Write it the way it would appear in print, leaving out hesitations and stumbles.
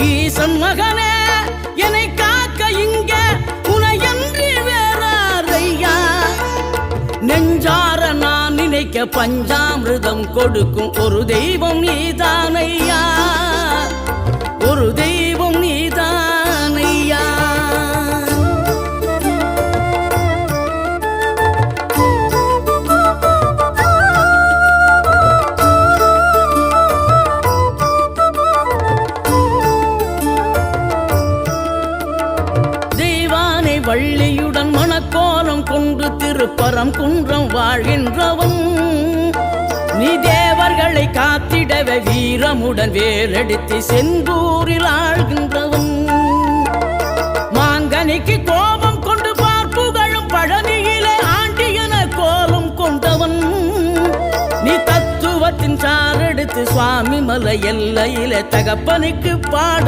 ஈசன் மகனே என்னை காக்க இங்க உனையன்றி வேறாரையா நெஞ்சார நான் நினைக்க பஞ்சாமிர்தம் கொடுக்கும் ஒரு தெய்வம் நீதானையா ஒரு தெய்வம் நீதானையா வள்ளியுடன் மணக்கோலம் கொண்டு திருப்பரம் குன்றம் வாழ்கின்றவன் நீ தேவர்களை காத்திடவே வீரமுடன் வேலெடுத்து செந்தூரில் ஆழ்கின்றவன் மாங்கனிக்கு கோபம் கொண்டு பார்ப்புகழும் பழனியிலே ஆண்டியன கோலம் கொண்டவன் நீ தத்துவத்தின் சாரெடுத்து சுவாமி மலை எல்லையிலே தகப்பனுக்கு பாட